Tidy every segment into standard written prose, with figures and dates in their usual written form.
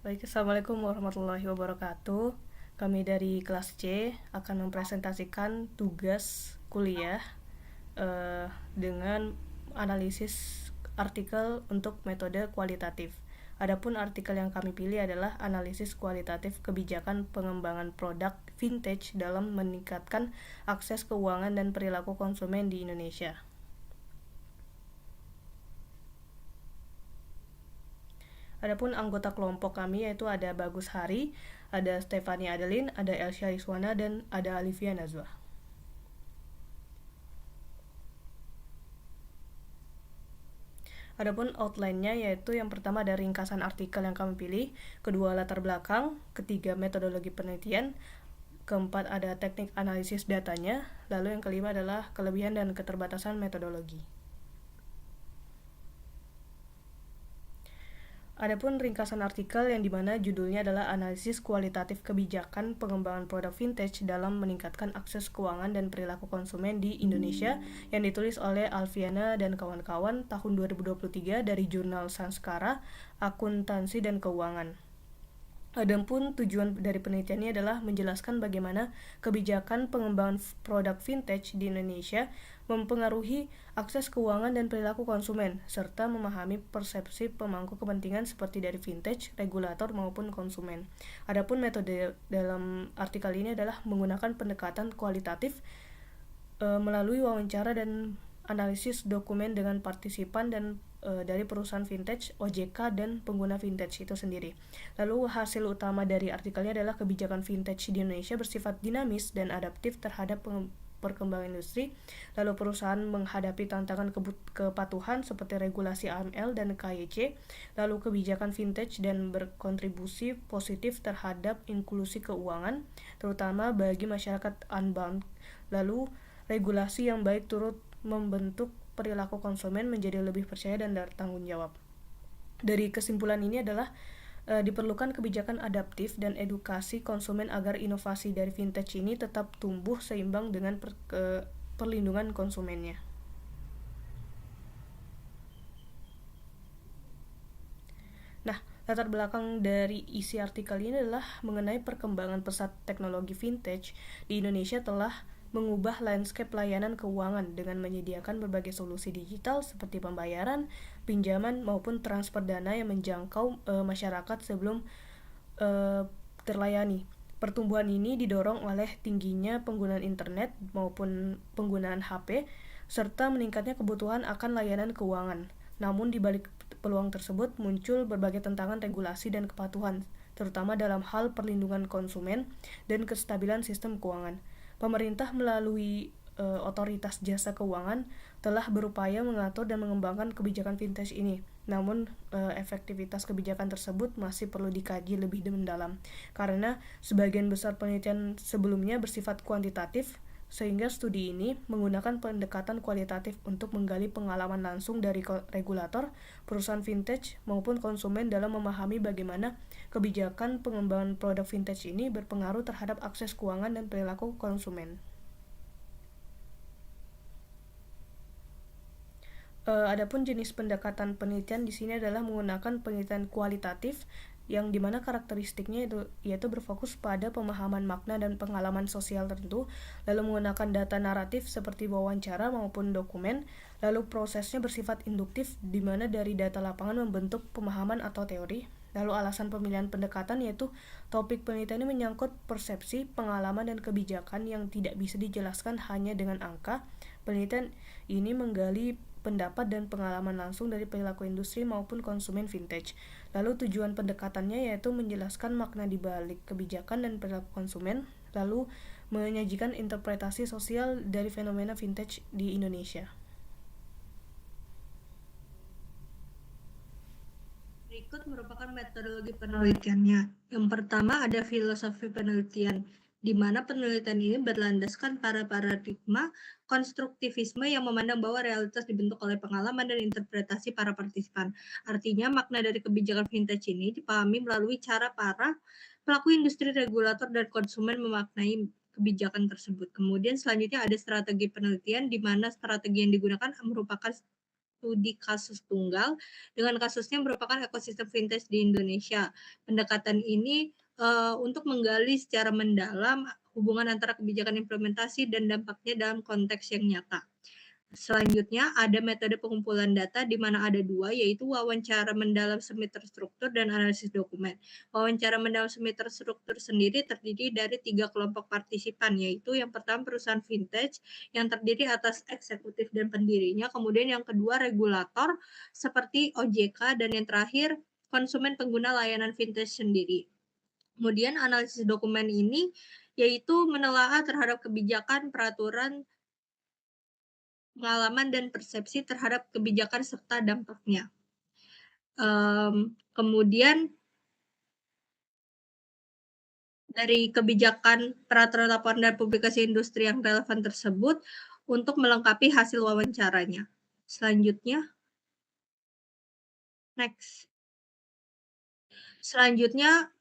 Baik, Assalamualaikum warahmatullahi wabarakatuh. Kami dari kelas C akan mempresentasikan tugas kuliah dengan analisis artikel untuk metode kualitatif. Adapun artikel yang kami pilih adalah analisis kualitatif kebijakan pengembangan produk vintage dalam meningkatkan akses keuangan dan perilaku konsumen di Indonesia. Adapun anggota kelompok kami yaitu ada Bagus Hari, ada Stefani Adeline, ada Elsya Iswana, dan ada Alivia Nazwa. Adapun outline-nya yaitu yang pertama ada ringkasan artikel yang kami pilih, kedua latar belakang, ketiga metodologi penelitian, keempat ada teknik analisis datanya, lalu yang kelima adalah kelebihan dan keterbatasan metodologi. Adapun ringkasan artikel yang dimana judulnya adalah analisis kualitatif kebijakan pengembangan produk vintage dalam meningkatkan akses keuangan dan perilaku konsumen di Indonesia yang ditulis oleh Alfiana dan kawan-kawan tahun 2023 dari jurnal Sanskara, Akuntansi dan Keuangan. Adapun tujuan dari penelitiannya adalah menjelaskan bagaimana kebijakan pengembangan produk vintage di Indonesia mempengaruhi akses keuangan dan perilaku konsumen, serta memahami persepsi pemangku kepentingan seperti dari vintage, regulator maupun konsumen. Adapun metode dalam artikel ini adalah menggunakan pendekatan kualitatif melalui wawancara dan analisis dokumen dengan partisipan dan dari perusahaan vintage, OJK, dan pengguna vintage itu sendiri. Lalu hasil utama dari artikelnya adalah kebijakan vintage di Indonesia bersifat dinamis dan adaptif terhadap perkembangan industri. Lalu perusahaan menghadapi tantangan kepatuhan seperti regulasi AML dan KYC. Lalu kebijakan vintage dan berkontribusi positif terhadap inklusi keuangan, terutama bagi masyarakat unbanked. Lalu regulasi yang baik turut membentuk perilaku konsumen menjadi lebih percaya dan bertanggung jawab. Dari kesimpulan ini adalah diperlukan kebijakan adaptif dan edukasi konsumen agar inovasi dari vintage ini tetap tumbuh seimbang dengan perlindungan konsumennya. Nah, latar belakang dari isi artikel ini adalah mengenai perkembangan pesat teknologi vintage di Indonesia telah mengubah landscape layanan keuangan dengan menyediakan berbagai solusi digital seperti pembayaran, pinjaman, maupun transfer dana yang menjangkau masyarakat sebelum terlayani. Pertumbuhan ini didorong oleh tingginya penggunaan internet maupun penggunaan HP, serta meningkatnya kebutuhan akan layanan keuangan. Namun di balik peluang tersebut muncul berbagai tantangan regulasi dan kepatuhan, terutama dalam hal perlindungan konsumen dan kestabilan sistem keuangan. Pemerintah melalui otoritas jasa keuangan telah berupaya mengatur dan mengembangkan kebijakan vintage ini. Namun efektivitas kebijakan tersebut masih perlu dikaji lebih mendalam karena sebagian besar penelitian sebelumnya bersifat kuantitatif, sehingga studi ini menggunakan pendekatan kualitatif untuk menggali pengalaman langsung dari regulator, perusahaan vintage, maupun konsumen dalam memahami bagaimana kebijakan pengembangan produk vintage ini berpengaruh terhadap akses keuangan dan perilaku konsumen. Adapun jenis pendekatan penelitian di sini adalah menggunakan penelitian kualitatif yang dimana karakteristiknya yaitu berfokus pada pemahaman makna dan pengalaman sosial tertentu, lalu menggunakan data naratif seperti wawancara maupun dokumen, lalu prosesnya bersifat induktif di mana dari data lapangan membentuk pemahaman atau teori. Lalu alasan pemilihan pendekatan yaitu topik penelitian ini menyangkut persepsi, pengalaman, dan kebijakan yang tidak bisa dijelaskan hanya dengan angka. Penelitian ini menggali pendapat dan pengalaman langsung dari perilaku industri maupun konsumen vintage. Lalu tujuan pendekatannya yaitu menjelaskan makna di balik kebijakan dan perilaku konsumen, lalu menyajikan interpretasi sosial dari fenomena vintage di Indonesia. Berikut merupakan metodologi penelitiannya. Yang pertama ada filosofi penelitian, di mana penelitian ini berlandaskan pada paradigma konstruktivisme yang memandang bahwa realitas dibentuk oleh pengalaman dan interpretasi para partisipan. Artinya, makna dari kebijakan vintage ini dipahami melalui cara para pelaku industri, regulator, dan konsumen memaknai kebijakan tersebut. Kemudian selanjutnya ada strategi penelitian, di mana strategi yang digunakan merupakan studi kasus tunggal dengan kasusnya merupakan ekosistem fintech di Indonesia. Pendekatan ini untuk menggali secara mendalam hubungan antara kebijakan implementasi dan dampaknya dalam konteks yang nyata. Selanjutnya ada metode pengumpulan data di mana ada dua, yaitu wawancara mendalam semi terstruktur dan analisis dokumen. Wawancara mendalam semi terstruktur sendiri terdiri dari 3 kelompok partisipan, yaitu yang pertama perusahaan fintech yang terdiri atas eksekutif dan pendirinya, kemudian yang kedua regulator seperti OJK, dan yang terakhir konsumen pengguna layanan fintech sendiri. Kemudian analisis dokumen ini yaitu menelaah terhadap kebijakan, peraturan, pengalaman dan persepsi terhadap kebijakan serta dampaknya. Kemudian dari kebijakan, peraturan, laporan, dan publikasi industri yang relevan tersebut untuk melengkapi hasil wawancaranya. Selanjutnya, next. Selanjutnya,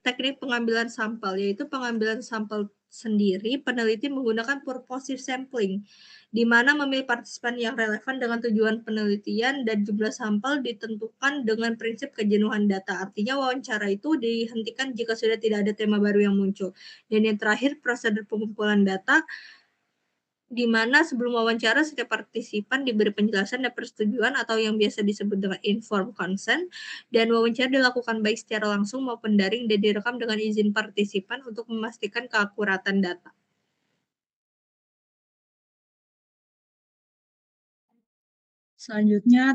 teknik pengambilan sampel, yaitu pengambilan sampel sendiri, peneliti menggunakan purposive sampling, di mana memilih partisipan yang relevan dengan tujuan penelitian dan jumlah sampel ditentukan dengan prinsip kejenuhan data. Artinya wawancara itu dihentikan jika sudah tidak ada tema baru yang muncul. Dan yang terakhir, prosedur pengumpulan data, di mana sebelum wawancara setiap partisipan diberi penjelasan dan persetujuan atau yang biasa disebut dengan informed consent, dan wawancara dilakukan baik secara langsung maupun daring dan direkam dengan izin partisipan untuk memastikan keakuratan data. Selanjutnya,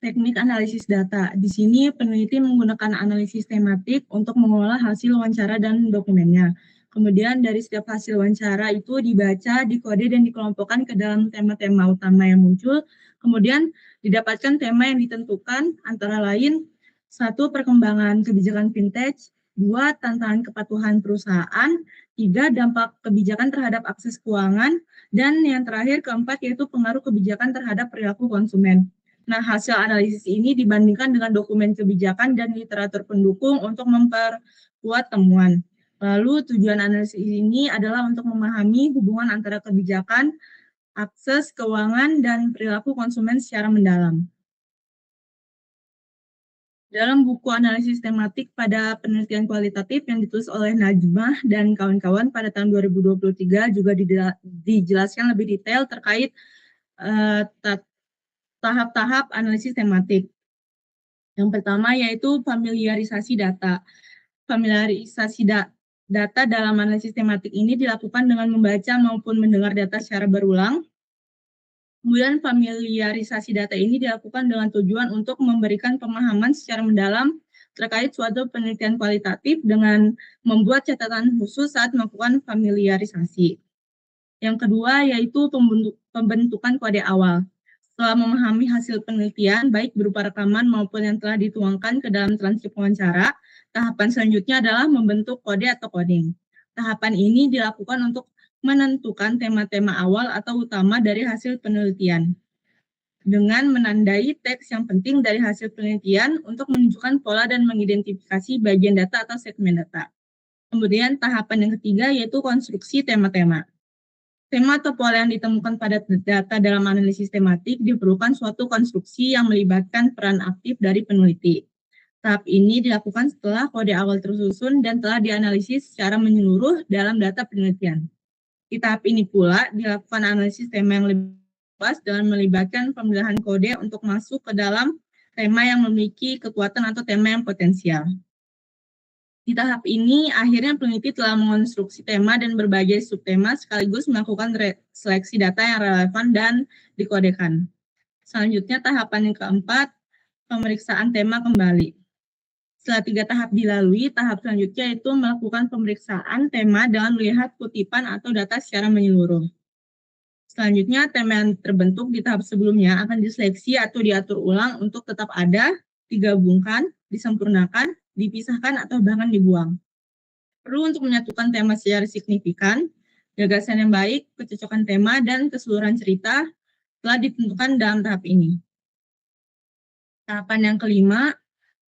teknik analisis data. Di sini peneliti menggunakan analisis tematik untuk mengolah hasil wawancara dan dokumennya. Kemudian dari setiap hasil wawancara itu dibaca, dikode, dan dikelompokkan ke dalam tema-tema utama yang muncul. Kemudian didapatkan tema yang ditentukan antara lain 1. Perkembangan kebijakan fintech, 2. Tantangan kepatuhan perusahaan, 3. Dampak kebijakan terhadap akses keuangan, dan yang terakhir keempat yaitu pengaruh kebijakan terhadap perilaku konsumen. Nah, hasil analisis ini dibandingkan dengan dokumen kebijakan dan literatur pendukung untuk memperkuat temuan. Lalu tujuan analisis ini adalah untuk memahami hubungan antara kebijakan, akses keuangan, dan perilaku konsumen secara mendalam. Dalam buku analisis tematik pada penelitian kualitatif yang ditulis oleh Najmah dan kawan-kawan pada tahun 2023 juga dijelaskan lebih detail terkait tahap-tahap analisis tematik. Yang pertama yaitu familiarisasi data. Familiarisasi data dalam analisis tematik ini dilakukan dengan membaca maupun mendengar data secara berulang. Kemudian familiarisasi data ini dilakukan dengan tujuan untuk memberikan pemahaman secara mendalam terkait suatu penelitian kualitatif dengan membuat catatan khusus saat melakukan familiarisasi. Yang kedua yaitu pembentukan kode awal. Setelah memahami hasil penelitian, baik berupa rekaman maupun yang telah dituangkan ke dalam transkrip wawancara, tahapan selanjutnya adalah membentuk kode atau coding. Tahapan ini dilakukan untuk menentukan tema-tema awal atau utama dari hasil penelitian dengan menandai teks yang penting dari hasil penelitian untuk menunjukkan pola dan mengidentifikasi bagian data atau segmen data. Kemudian tahapan yang ketiga yaitu konstruksi tema-tema. Tema atau pola yang ditemukan pada data dalam analisis tematik diperlukan suatu konstruksi yang melibatkan peran aktif dari peneliti. Tahap ini dilakukan setelah kode awal tersusun dan telah dianalisis secara menyeluruh dalam data penelitian. Di tahap ini pula dilakukan analisis tema yang lebih luas dengan melibatkan pemilihan kode untuk masuk ke dalam tema yang memiliki kekuatan atau tema yang potensial. Di tahap ini, akhirnya peneliti telah mengonstruksi tema dan berbagai subtema sekaligus melakukan seleksi data yang relevan dan dikodekan. Selanjutnya, tahapan yang keempat, pemeriksaan tema kembali. Setelah 3 tahap dilalui, tahap selanjutnya itu melakukan pemeriksaan tema dengan melihat kutipan atau data secara menyeluruh. Selanjutnya, tema yang terbentuk di tahap sebelumnya akan diseleksi atau diatur ulang untuk tetap ada, digabungkan, disempurnakan, dipisahkan, atau bahkan dibuang. Perlu untuk menyatukan tema secara signifikan, gagasan yang baik, kecocokan tema, dan keseluruhan cerita telah ditentukan dalam tahap ini. Tahapan yang kelima,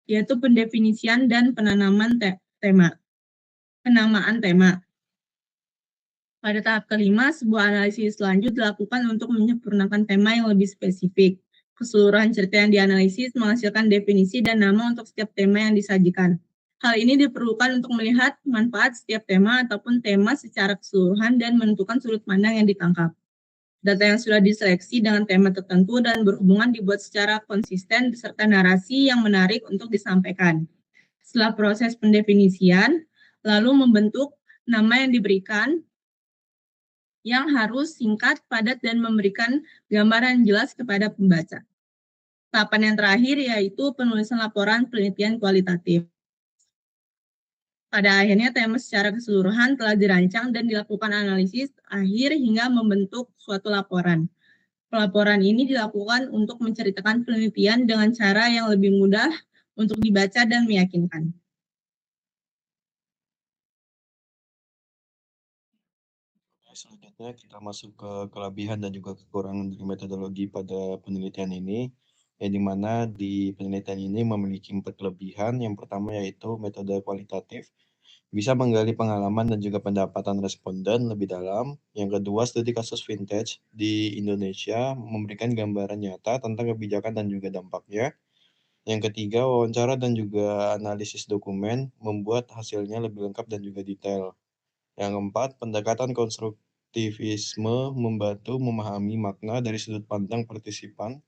yaitu pendefinisian dan penanaman tema. Penamaan tema. Pada tahap kelima, sebuah analisis lanjut dilakukan untuk menyempurnakan tema yang lebih spesifik. keseluruhan cerita yang dianalisis menghasilkan definisi dan nama untuk setiap tema yang disajikan. Hal ini diperlukan untuk melihat manfaat setiap tema ataupun tema secara keseluruhan dan menentukan sudut pandang yang ditangkap. Data yang sudah diseleksi dengan tema tertentu dan berhubungan dibuat secara konsisten beserta narasi yang menarik untuk disampaikan. Setelah proses pendefinisian, lalu membentuk nama yang diberikan yang harus singkat, padat, dan memberikan gambaran jelas kepada pembaca. Tahapan yang terakhir yaitu penulisan laporan penelitian kualitatif. Pada akhirnya, tema secara keseluruhan telah dirancang dan dilakukan analisis akhir hingga membentuk suatu laporan. Pelaporan ini dilakukan untuk menceritakan penelitian dengan cara yang lebih mudah untuk dibaca dan meyakinkan. Selanjutnya kita masuk ke kelebihan dan juga kekurangan dari metodologi pada penelitian ini, yang dimana di penelitian ini memiliki 4 kelebihan. Yang pertama yaitu metode kualitatif, bisa menggali pengalaman dan juga pendapatan responden lebih dalam. Yang kedua, studi kasus vintage di Indonesia memberikan gambaran nyata tentang kebijakan dan juga dampaknya. Yang ketiga, wawancara dan juga analisis dokumen membuat hasilnya lebih lengkap dan juga detail. Yang keempat, pendekatan konstruktivisme membantu memahami makna dari sudut pandang partisipan.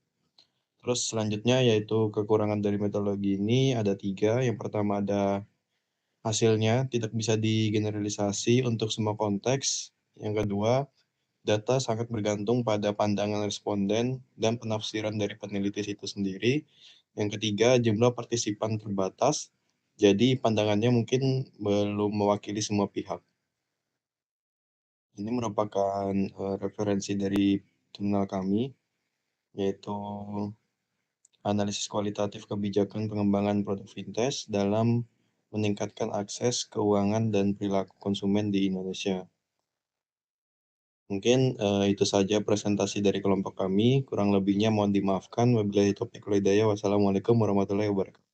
Terus selanjutnya yaitu kekurangan dari metodologi ini ada 3. Yang pertama ada hasilnya tidak bisa digeneralisasi untuk semua konteks. Yang kedua, data sangat bergantung pada pandangan responden dan penafsiran dari peneliti itu sendiri. Yang ketiga, jumlah partisipan terbatas, jadi pandangannya mungkin belum mewakili semua pihak. Ini merupakan referensi dari jurnal kami, yaitu analisis kualitatif kebijakan pengembangan produk vintage dalam meningkatkan akses keuangan dan perilaku konsumen di Indonesia. Mungkin itu saja presentasi dari kelompok kami. Kurang lebihnya mohon dimaafkan. Wabillahi taufiq wal hidayah. Wassalamualaikum warahmatullahi wabarakatuh.